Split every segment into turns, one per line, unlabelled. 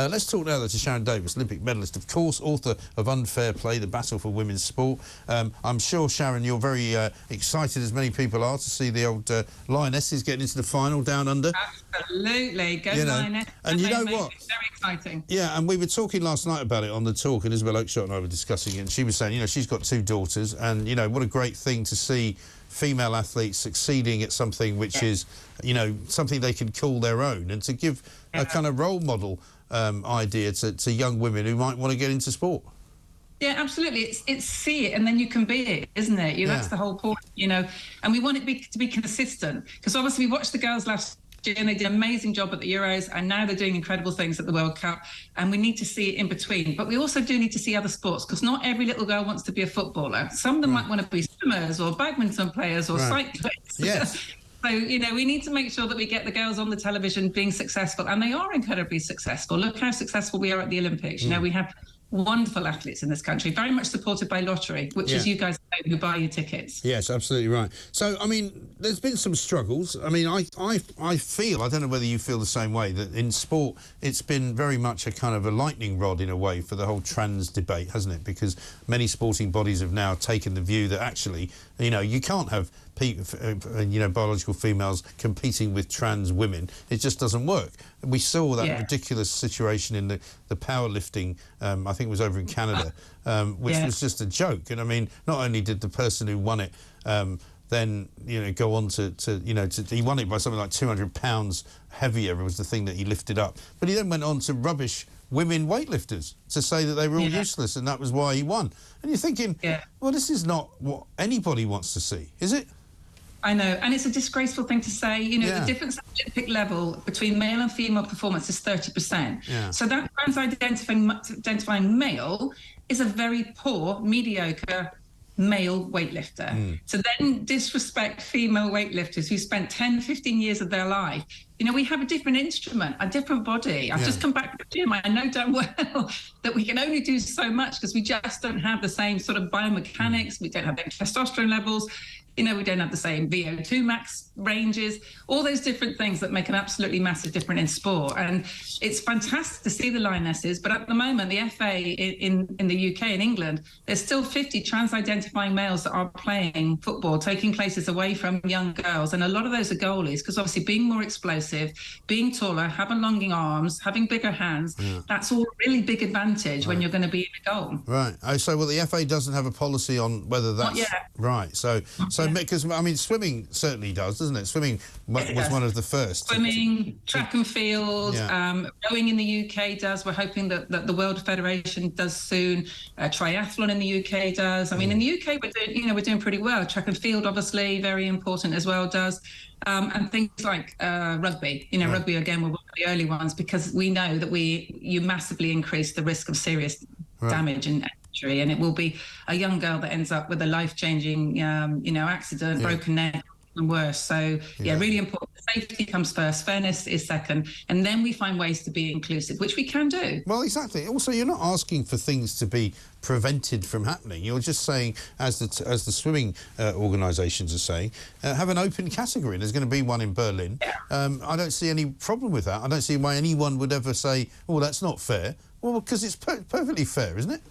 Let's talk now to Sharron Davies, Olympic medalist, of course, author of Unfair Play, The Battle for Women's Sport. I'm sure, Sharron, you're very excited, as many people are, to see the old Lionesses getting into the final down under.
Absolutely. Go Lionesses.
And you know what?
Very exciting.
Yeah, and we were talking last night about it on the talk, and Isabel Oakeshott and I were discussing it, and she was saying, you know, she's got 2 daughters, and, you know, what a great thing to see female athletes succeeding at something which is, you know, something they can call their own, and to give a kind of role model idea to young women who might want to get into sport.
Yeah, absolutely. It's see it and then you can be it, isn't it? That's the whole point, you know. And we want it to be consistent, because obviously we watched the girls last year and they did an amazing job at the Euros, and now they're doing incredible things at the World Cup, and we need to see it in between. But we also do need to see other sports, because not every little girl wants to be a footballer. Some of them might want to be swimmers or badminton players or cyclists.
Yes.
So, you know, we need to make sure that we get the girls on the television being successful, and they are incredibly successful. Look how successful we are at the Olympics. You know, we have wonderful athletes in this country, very much supported by lottery, which is you guys who buy your tickets. Yes,
absolutely right. So, I mean, there's been some struggles. I mean, I feel, I don't know whether you feel the same way, that in sport it's been very much a kind of a lightning rod in a way for the whole trans debate, hasn't it? Because many sporting bodies have now taken the view that actually, you know, you can't have you know, biological females competing with trans women. It just doesn't work. We saw that ridiculous situation in the powerlifting, I think it was over in Canada, which was just a joke. And I mean, not only did the person who won it then, you know, go on to he won it by something like 200 pounds heavier was the thing that he lifted up. But he then went on to rubbish women weightlifters, to say that they were all useless, and that was why he won. And you're thinking, well, this is not what anybody wants to see, is it?
I know, and it's a disgraceful thing to say. You know, the difference at the Olympic level between male and female performance is 30%. So that trans-identifying male is a very poor, mediocre male weightlifter. To then disrespect female weightlifters who spent 10, 15 years of their life. You know, we have a different instrument, a different body. I've just come back to the gym. I know damn well that we can only do so much because we just don't have the same sort of biomechanics. We don't have the testosterone levels. You know, we don't have the same VO2 max ranges, all those different things that make an absolutely massive difference in sport. And it's fantastic to see the Lionesses, but at the moment, the FA in the UK and England, there's still 50 trans-identifying males that are playing football, taking places away from young girls. And a lot of those are goalies, because obviously being more explosive, being taller, having longer arms, having bigger hands, that's all really big advantage when you're going to be in a goal.
Right. Oh, so, well, the FA doesn't have a policy on whether that's...
Not yet.
Right. So because, I mean, swimming certainly does, doesn't it? Swimming was one of the first.
Swimming, track and field, rowing in the UK does. We're hoping that the World Federation does soon. Triathlon in the UK does. I mean, in the UK, we're doing pretty well. Track and field, obviously, very important as well, does. And things like rugby. You know, rugby, again, were one of the early ones, because we know that you massively increase the risk of serious damage and injury, and it will be a young girl that ends up with a life-changing, accident, broken neck, and worse. So, really important. Safety comes first, fairness is second, and then we find ways to be inclusive, which we can do.
Well, exactly. Also, you're not asking for things to be prevented from happening. You're just saying, as the swimming organisations are saying, have an open category. There's going to be one in Berlin. I don't see any problem with that. I don't see why anyone would ever say, oh, that's not fair. Well, because it's perfectly fair, isn't it?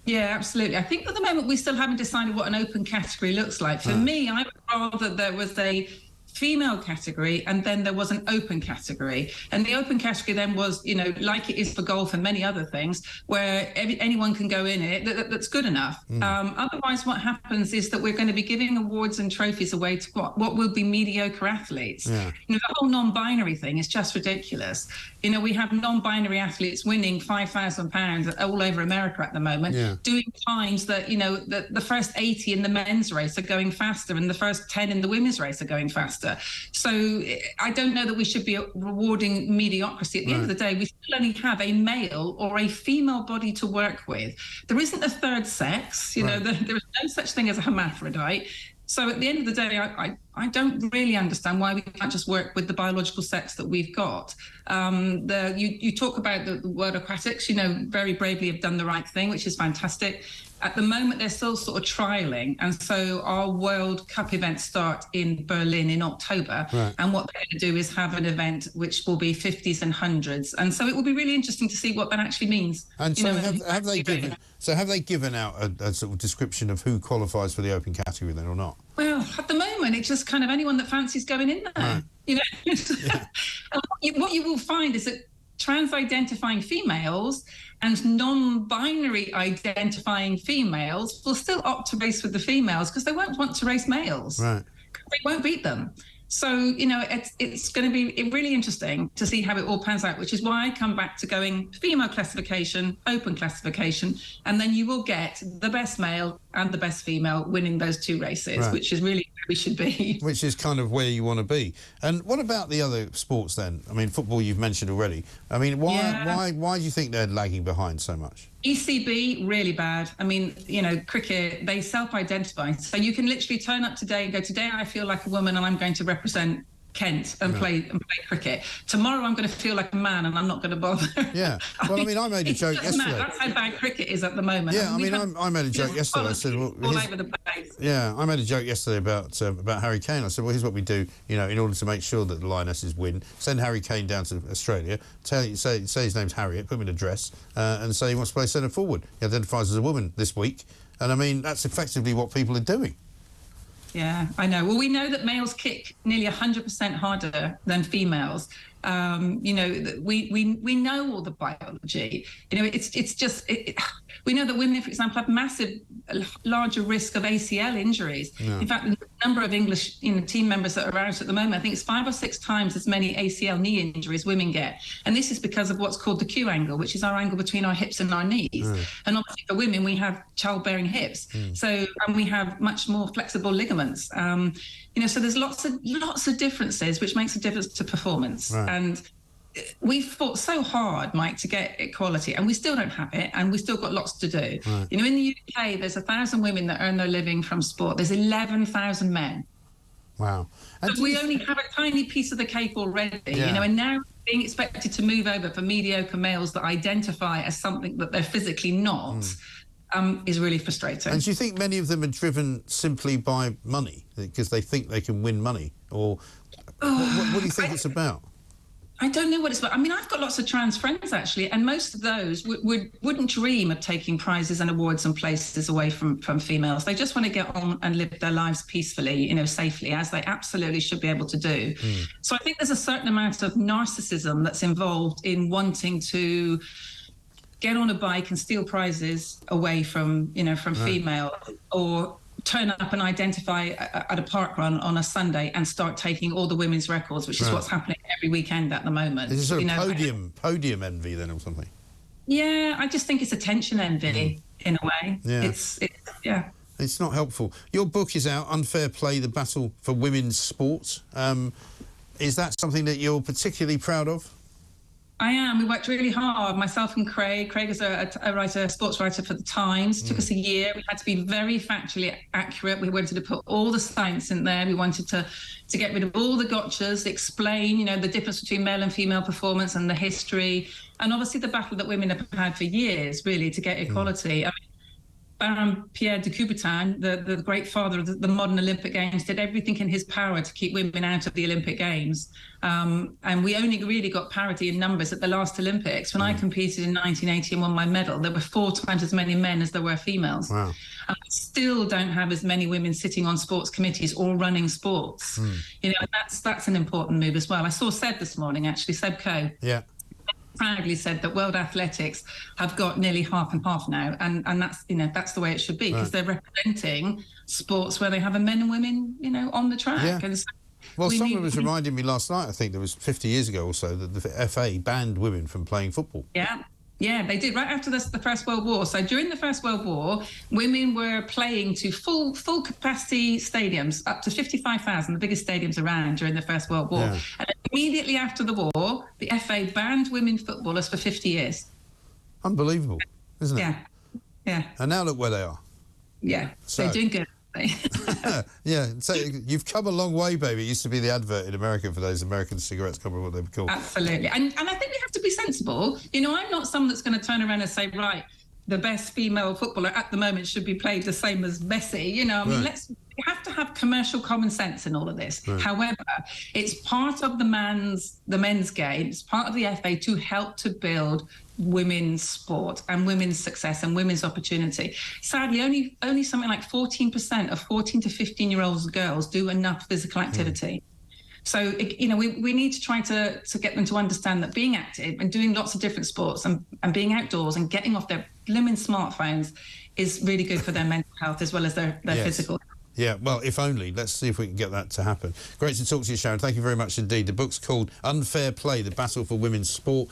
Yeah, absolutely. I think at the moment we still haven't decided what an open category looks like. For me, I would rather there was a female category and then there was an open category, and the open category then was, you know, like it is for golf and many other things, where anyone can go in it, that's good enough. Otherwise what happens is that we're going to be giving awards and trophies away to what will be mediocre athletes. You know, the whole non-binary thing is just ridiculous. You know, we have non-binary athletes winning £5,000 all over America at the moment, doing times that, you know, the first 80 in the men's race are going faster and the first 10 in the women's race are going faster. So I don't know that we should be rewarding mediocrity. At the end of the day, we still only have a male or a female body to work with. There isn't a third sex. You know, there is no such thing as a hermaphrodite. So at the end of the day, I don't really understand why we can't just work with the biological sex that we've got. You talk about the word Aquatics, you know, very bravely have done the right thing, which is fantastic. At the moment, they're still sort of trialling. And so our World Cup events start in Berlin in October.
Right.
And what they're going to do is have an event which will be 50s and 100s. And so it will be really interesting to see what that actually means.
And so have they given out a sort of description of who qualifies for the open category then or not?
Well, at the moment, it's just kind of anyone that fancies going in there.
Right.
You know, and what you will find is that trans-identifying females and non-binary identifying females will still opt to race with the females because they won't want to race males.
Right.
They won't beat them. So, you know, it's going to be really interesting to see how it all pans out, which is why I come back to going female classification, open classification, and then you will get the best male and the best female winning those two races,
right.
which is really where we should be.
Which is kind of where you want to be. And what about the other sports then? I mean, football you've mentioned already. I mean, why do you think they're lagging behind so much?
ECB, really bad. I mean, you know, cricket, they self-identify. So you can literally turn up today and go, today I feel like a woman and I'm going to represent Kent and play cricket. Tomorrow I'm going to feel like a man and I'm not going to bother.
Yeah. Well, I mean, I made a joke yesterday.
That's how bad cricket is at the moment.
Yeah, I made a joke yesterday. I said, well,
all over the place.
Yeah, I made a joke yesterday about Harry Kane. I said, well, here's what we do, you know, in order to make sure that the Lionesses win, send Harry Kane down to Australia, say his name's Harriet, put him in a dress, and say he wants to play centre forward. He identifies as a woman this week. And, I mean, that's effectively what people are doing.
Yeah, I know. Well, we know that males kick nearly 100% harder than females. You know, we know all the biology. You know, it's just we know that women, for example, have larger risk of ACL injuries. Yeah. In fact, the number of English team members that are out at the moment, I think it's 5 or 6 times as many ACL knee injuries women get. And this is because of what's called the Q angle, which is our angle between our hips and our knees. Mm. And obviously for women, we have childbearing hips. Mm. And we have much more flexible ligaments. You know, so there's lots of differences, which makes a difference to performance. Right. And we've fought so hard, Mike, to get equality, and we still don't have it, and we've still got lots to do. Right. You know, in the UK, there's 1,000 women that earn their living from sport. There's 11,000 men.
Wow.
But we only have a tiny piece of the cake already, you know, and now being expected to move over for mediocre males that identify as something that they're physically not is really frustrating.
And do you think many of them are driven simply by money, because they think they can win money? Or what do you think it's about?
I don't know what it's about. I mean, I've got lots of trans friends, actually, and most of those wouldn't dream of taking prizes and awards and places away from females. They just want to get on and live their lives peacefully, you know, safely, as they absolutely should be able to do. So I think there's a certain amount of narcissism that's involved in wanting to get on a bike and steal prizes away from, you know, from female, or turn up and identify at a park run on a Sunday and start taking all the women's records, which is what's happening every weekend at the moment.
Is it sort of podium envy then or something?
Yeah, I just think it's attention envy in a way.
Yeah. It's not helpful. Your book is out, Unfair Play, The Battle for Women's Sports. Is that something that you're particularly proud of?
I am. We worked really hard, myself and Craig. Craig is a sports writer for The Times. It took us a year. We had to be very factually accurate. We wanted to put all the science in there. We wanted to get rid of all the gotchas, explain, you know, the difference between male and female performance and the history, and obviously the battle that women have had for years, really, to get equality. I mean, Baron Pierre de Coubertin, the great father of the modern Olympic Games, did everything in his power to keep women out of the Olympic Games. And we only really got parity in numbers at the last Olympics. When I competed in 1980 and won my medal, there were 4 times as many men as there were females. Wow. And we still don't have as many women sitting on sports committees or running sports. You know, that's an important move as well. I saw Seb this morning, actually, Seb Coe.
Yeah.
Proudly said that World Athletics have got nearly half and half now, and that's, you know, that's the way it should be, because they're representing sports where they have a men and women, you know, on the track. Yeah. And so
well, someone was reminding me last night, I think it was 50 years ago or so, that the FA banned women from playing football. Yeah, they did, right after the First World War. So during the First World War, women were playing to full capacity stadiums, up to 55,000, the biggest stadiums around during the First World War. Yeah. And immediately after the war, the FA banned women footballers for 50 years. Unbelievable, isn't it?
Yeah.
And now look where they are.
Yeah, so they're doing good.
Yeah, so you've come a long way, baby. It used to be the advert in America for those American cigarettes, can't remember what they were called.
Absolutely. And I think we have to be sensible. You know, I'm not someone that's going to turn around and say, right, the best female footballer at the moment should be played the same as Messi. You know, I mean, we have to have commercial common sense in all of this. Right. However, it's part of the men's game. It's part of the FA to help to build women's sport and women's success and women's opportunity. Sadly, only something like 14% of 14 to 15-year-old girls do enough physical activity. So, you know, we need to try to get them to understand that being active and doing lots of different sports and being outdoors and getting off their blimmin' smartphones is really good for their mental health as well as their physical.
Yeah, well, if only. Let's see if we can get that to happen. Great to talk to you, Sharron. Thank you very much indeed. The book's called Unfair Play, The Battle for Women's Sport.